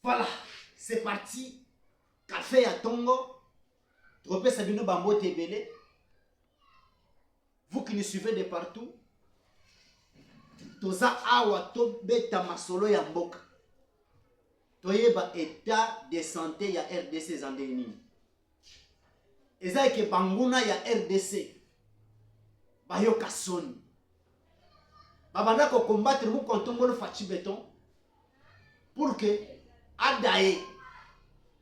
Voilà, c'est parti. Café à Tongo. Tropez Sabino Bambo Tebele. Vous qui nous suivez de partout. Toza awa to beta masolo ya mboka. Toyeba état de santé ya RDC zandeni. Eza ke banguna ya RDC. Bayo kasoni. Babanda ko combattre mu kontongolo fachi béton pour que adaye.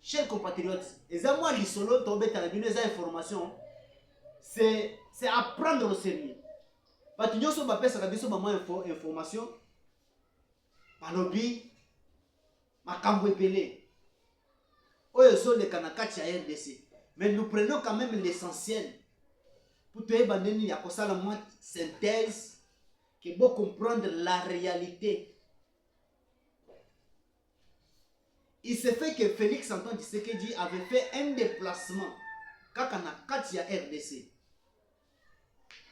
Chers compatriotes, eza moi lisolo to beta na bino eza information. C'est à prendre au sérieux. Parce que nous sommes information. Balobi, makambo epele. Oyo so le kanakati ya RDC. Mais nous prenons quand même l'essentiel. Pour te bandeni ya kosala moi synthèse qui peut comprendre la réalité. Il se fait que Félix Antoine Tshisekedi avait fait un déplacement kakanakati ya RDC.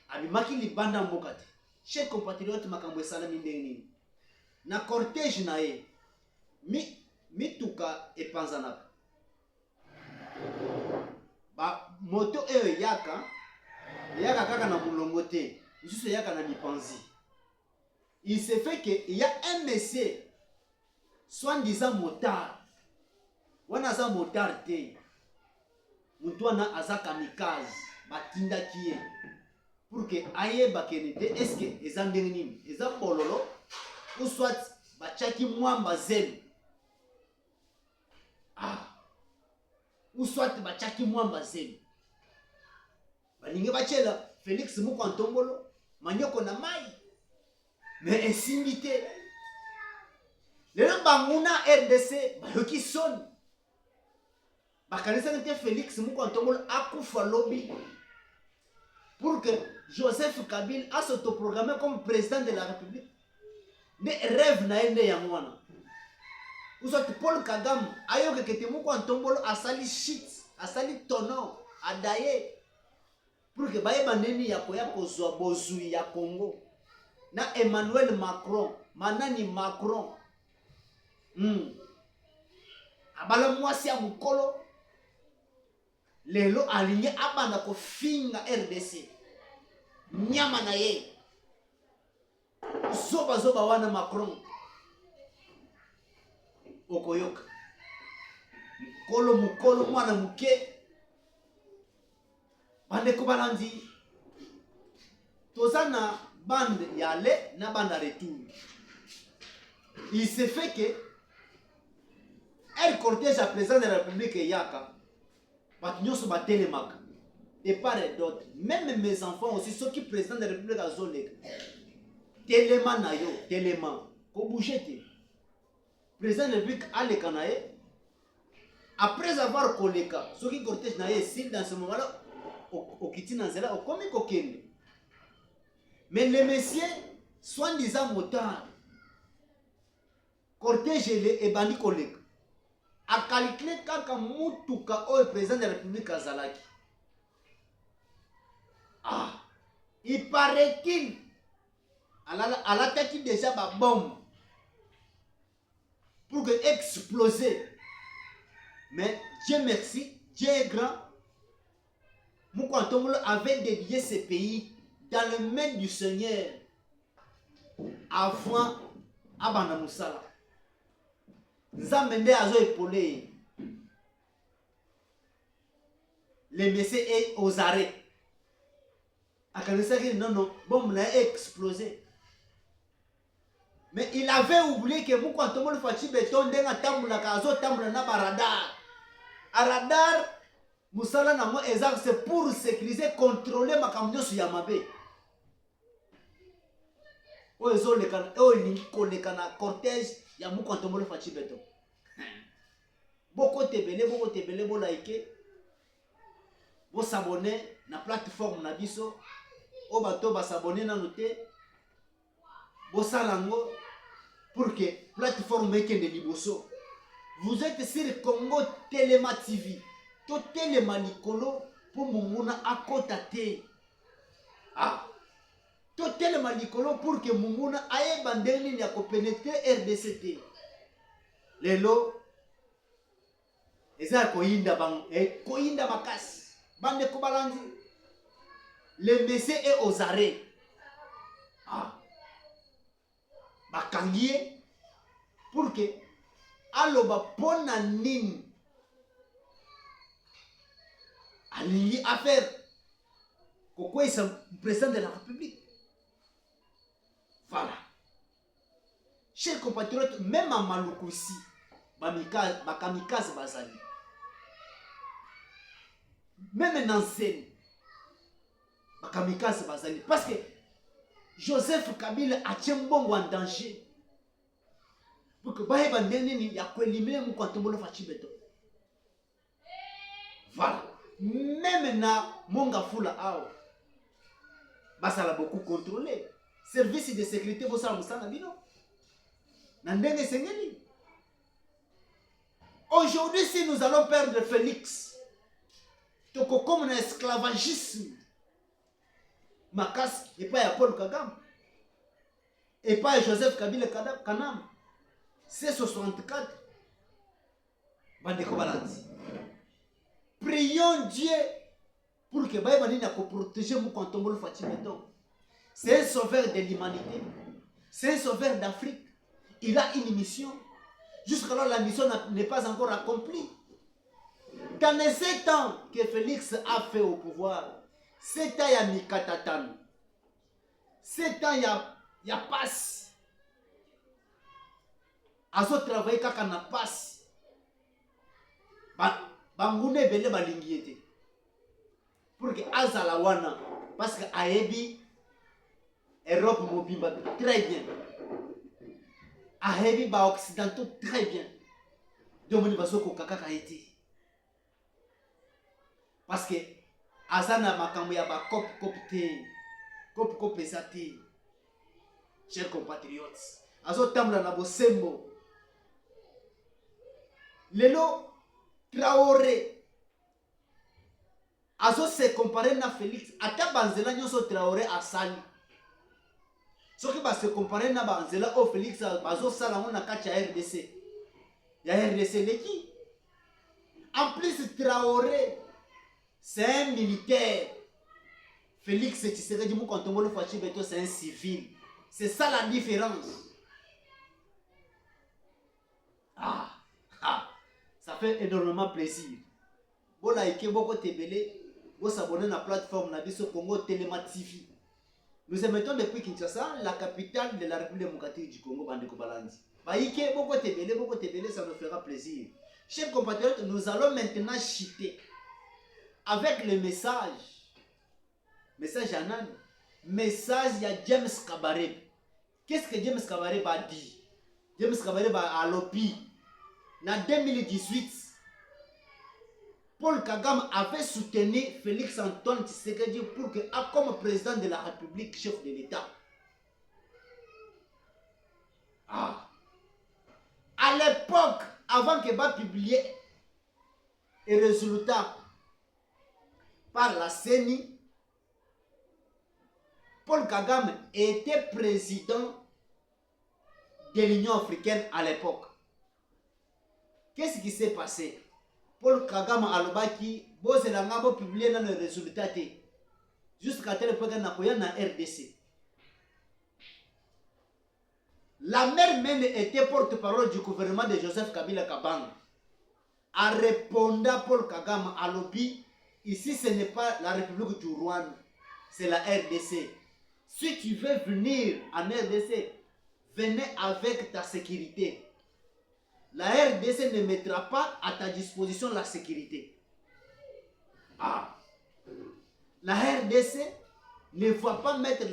Abimaki libanda mbokate. Chers compatriotes makambo esala mindeni. Na cortège na ye. Mituka epanzanaka. Ba moto eyo yaka kaka na mulongo te. Juste yaka na mipanzi. Il se fait que il y a un monsieur soi-disant motard. Wana za motard te. Mutwana aza kamikaze batinda kiye. Pour que aye bakenete est-ce que eza ndenge nini eza bololo ou soit bachaki mwamba zelu ou soit bachaki mwamba zelu balinge bachela Félix Mukwantongolo manyoko na mai mais insimité lelo banguna RDC bayoki son bakanisa nte Félix Mukwantongolo akufa lobby pour que Joseph Kabila a s'autoprogrammé comme président de la République. Ne rêve na ende ya mwana. Ou soit Paul Kagame ayo que Ketemuko Antombolo a sali shit, a sali tono, a daye pour que baye bandeni ya koya kozwa bozui ya Congo. Na Emmanuel Macron, manani Macron. Abala mwasi ya mukolo. Lelo alinye abanda ko finga RDC. Nyama na ye. Zoba wana Macron. Okoyoka. Mukolo mwana muke. Bande ko balandi. Tozana bande yale na bande retour. Il se fait que elle cortège à président de la République Yaka. Batinyoso batelemaka. De part et d'autre. Même mes enfants aussi, ceux qui président de la République à Zolek. Téléma na yo, téléma. Ko bougete. Président de la République a le Kanaé. Après avoir koleka, ceux qui cortège na ye, s'il dans ce moment-là, au kiti nanzela, au komi kokende. Mais les messieurs, soi-disant motard, cortège et bandi koleka. A calculé kaka mutuka o président de la République azalaki. Il paraît-il à l'attaque déjà ma bombe pour que exploser. Mais Dieu merci, Dieu est grand. Mukwantongolo avait dédié ce pays dans les mains du Seigneur avant Abanda Moussala. Nzamende azo épolé. Les messieurs est aux arrêts. Akanisa ki non, bombe n'a explosé. Mais il avait oublié que Mukwantongolo fachi béton ndenga tambula kazo tambula na radar. A radar Moussala nango ezak c'est pour sécuriser, contrôler makamyo su yamabe. O ezo le kan o linko le kana cortège ya Mukwantongolo fachi béton. Boko tebele bo like. Bo s'abonner na plateforme na biso. O bato ba s'abonner na noté. Bo salango pour que plateforme ekende liboso. Vous êtes sur Congo Téléma TV. To Téléma likolo pour munguna akota te. To Téléma likolo pour que munguna aye bandeli ya ko pénétrer RDCT. Lelo eza koyinda bang koyinda makasi bande ko balandi. Le monsieur est aux arrêts. Bakangie pour que aloba pona nini alingi affaire kokwa isa président de la République. Voilà. Chers compatriotes, même en Malukusi, bakamikaze bazali. Même en Nansène, bakamikaze bazali. Parce que Joseph Kabila a tchembongo en danger. Pour que Baheba Neneni ya éliminer mon Kwantombolo Fachibeto. Voilà. Même na Monga Fula Ao, basala beaucoup contrôlé. Service de sécurité, vous savez, Bino. Nandenge Sengeli. Aujourd'hui, si nous allons perdre Félix, toko comme un esclavagisme, Makas, et pas Paul Kagame, et pas Joseph Kabila Kanam, c'est 64. Bandeko Balandi. Prions Dieu pour que Baïbani n'a pas protégé mon Kwantombolo Fatimeton. C'est un sauveur de l'humanité. C'est un sauveur d'Afrique. Il a une mission. Jusqu'alors, la mission n'est pas encore accomplie. Dans les 7 ans que Félix a fait au pouvoir, 7 ans il y a Mikatatan. 7 ans il y a passe. Azo travailler quand on a passe. Bangune bele balingiete. Pour que Azala wana. Parce que Aebi, Europe mobimba très bien. Aebi ba occidentaux très bien. Donc on va soko kaka été. Parce que Azana makambo ya ba cop pesate. Chers compatriotes, Azo tamla na bosembo. Lelo Traoré Azo se comparer na Félix ata banzela nyoso Traoré asali. Soki ba se comparer na banzela o Félix bazo sala ngona kacha RDC. Ya RDC leki. En plus Traoré c'est un militaire. Félix Tshisekedi Mukontombolo Fachibeto c'est un civil. C'est ça la différence. Ça fait énormément plaisir. Vous likez beaucoup tébélé, vous abonnez à la plateforme Nabiso Congo Téléma TV. Nous émettons depuis Kinshasa, la capitale de la République démocratique du Congo, Bandeko Balandi. Likez beaucoup tébélé, ça nous fera plaisir. Chers compatriotes, nous allons maintenant chiter avec le message. Message Anan. Message, il y a James Kabarebe. Qu'est-ce que James Kabarebe a dit? James Kabarebe a lopi. En 2018, Paul Kagame avait soutenu Félix Antoine Tshisekedi pour que, comme président de la République, chef de l'État. À l'époque, avant que va publier les résultats par la CENI, Paul Kagame était président de l'Union africaine à l'époque. Qu'est-ce qui s'est passé? Paul Kagame alobaki bozelanga bo publier dans le résultat jusqu'à tel point na koya na RDC. La mère même était porte-parole du gouvernement de Joseph Kabila Kabang. En répondant Paul Kagame à l'obi, ici ce n'est pas la République du Rwanda, c'est la RDC. Si tu veux venir en RDC, venez avec ta sécurité. La RDC ne mettra pas à ta disposition la sécurité. La RDC ne va pas mettre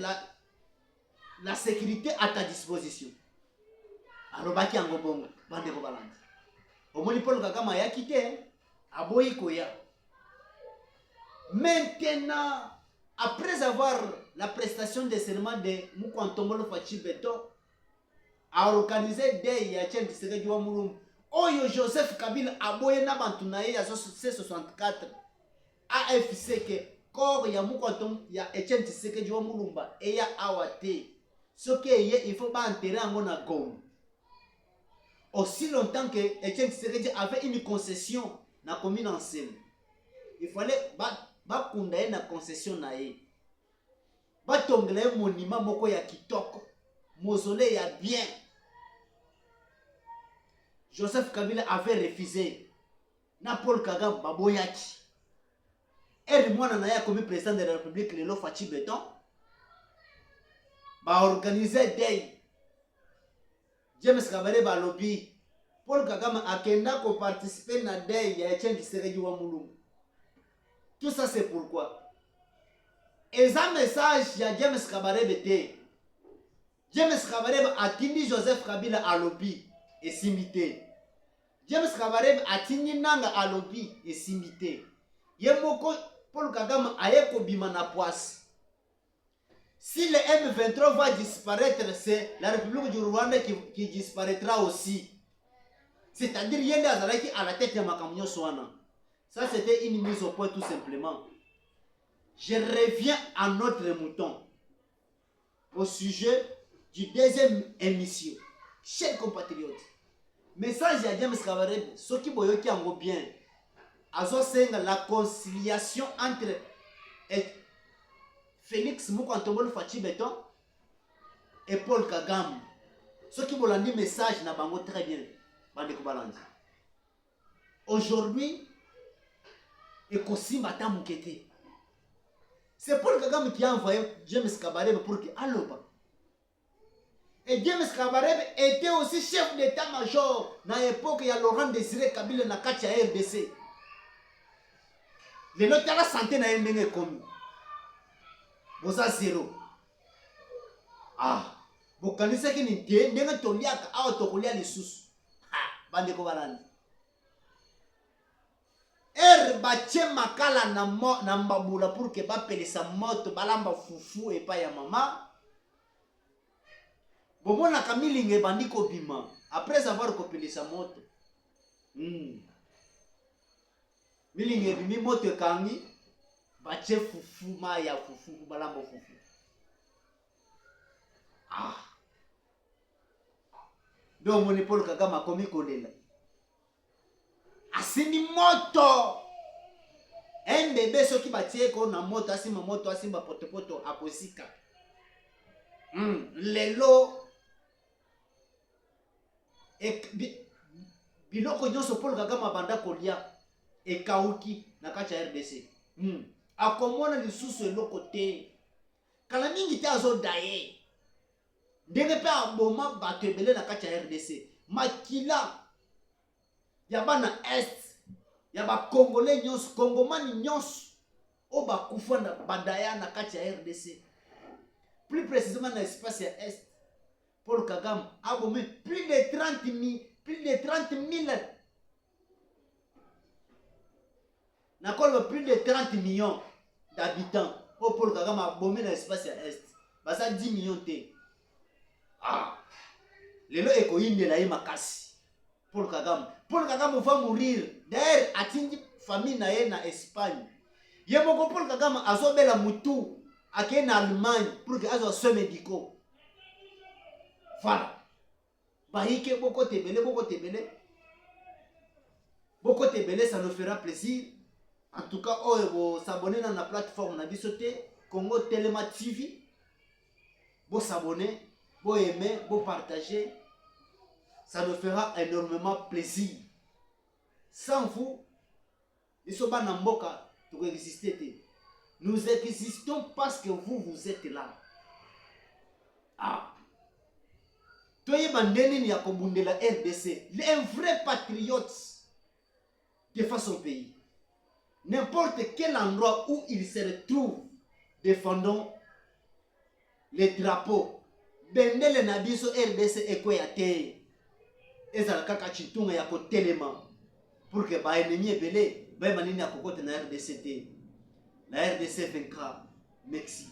la sécurité à ta disposition. Alors, baki ango bongo, bande ko balandi. Omoni Paul Kagame ya quitté, aboyi koya. Maintenant, après avoir la prestation de serment de Mukwantombolo Fachibeto, a organisé des Yachel Tshisekedi wa Mulumba. Oyo Joseph Kabila aboye na bantu na ye ya C64 AFC ke corps ya Mukwantom ya Etienne Tshisekedi wa Mulumba e ya awate. Ce que il faut pas enterrer en Goma. Aussi longtemps que Etienne Tshisekedi avait une concession na commune Ansem. Il fallait bakunda ye na concession na ye. Batongela ye monument moko ya kitoko. Mausolée ya bien. Joseph Kabila avait refusé. Na Paul Kagame baboyaki. Et mwana na ya comme président de la République lelo Fachi Beton. Ba organiser day. James Kabarebe ba lobby. Paul Kagame akenda ko participer na day ya Etienne Tshisekedi wa Mulumbu. Tout ça c'est pourquoi. Et ça message ya James Kabarebe te. James Kabarebe atindi Joseph Kabila à lobby et simité. James Kabarebe atindi nanga à lobby et simité. Yemoko Paul Kagame aye ko bima na poisse. Si le M23 va disparaître, c'est la République du Rwanda qui disparaîtra aussi. C'est-à-dire yende azalaki à la tête de Makamyo Swana. Ça c'était une mise au point tout simplement. Je reviens à notre mouton. Au sujet du deuxième émission. Chers compatriotes. Message à James Kabarebe, ceux qui boyoki ango bien. Azo senga la conciliation entre Félix Moukantombolo Fachi Beton et Paul Kagame. Ceux qui bolandi message na bango très bien. Bande Kubalandi. Aujourd'hui, Ekosimba Tamukete. C'est Paul Kagame qui a envoyé James Kabarebe pour qu'il aloba. Et James Kabarebe était aussi chef d'état-major dans l'époque il y a Laurent Désiré Kabila na kati ya RDC. Le lot la santé na ndenge komi. Boza zéro. Ah, bokanisa ki ni te ndenge toliaka awa tokolia lisusu. Ah, bande ko balandi. Bache makala na mbabula pour que ba pelisa moto balamba fufu et pa ya mama. Bomona kamilinge bandi ko bima après avoir copelé sa moto. Milinge bimi moto kangi bache fufu ma ya fufu balamba fufu. Ah. Donc mon Paul Kagame komi kolela. Asini moto. Un bébé soki batie ko na moto asimba potopoto akosika. Lelo biloko nyonso Paul Kagame banda kolia ekauki na kati ya RDC. Akomona lisusu eloko te. Kala mingi te azodaye. Ndenge pe aboma bato ebele na kati ya RDC. Makila ya bana est ya ba Congolais nyonso, Congomani nyonso o ba kufa na badaya na kati ya RDC. Plus précisément dans l'espace ya est. Paul Kagame a bombé plus de 30 000 plus de 30 millions d'habitants. Paul Kagame a bombé dans l'espace ya est. Basa 10 millions te. Ah. Lelo eko inde la makasi. Paul Kagame va mourir. D'ailleurs, atindi famille na ye na Espagne. Yemoko Paul Kagame azobela mutu ake na Allemagne pour que azo soins médicaux. Voilà. Bahike boko tebele. Boko tebele, ça nous fera plaisir. En tout cas, vous s'abonner dans la plateforme na bisoté Congo Telema TV. Vous s'abonner, vous aimer, vous partager. Ça nous fera énormément plaisir. Sans vous, nous existons parce que vous êtes là. Ah. La RDC, un vrai patriote défend son pays. N'importe quel endroit où il se retrouve, défendons les drapeaux. Bendele nabiso RDC ekoyate. Ezala kaka chitunga ya kotelema pour que ba ennemi ebele ba manini ya kokote na RDC te. La RDC vaincra. Merci.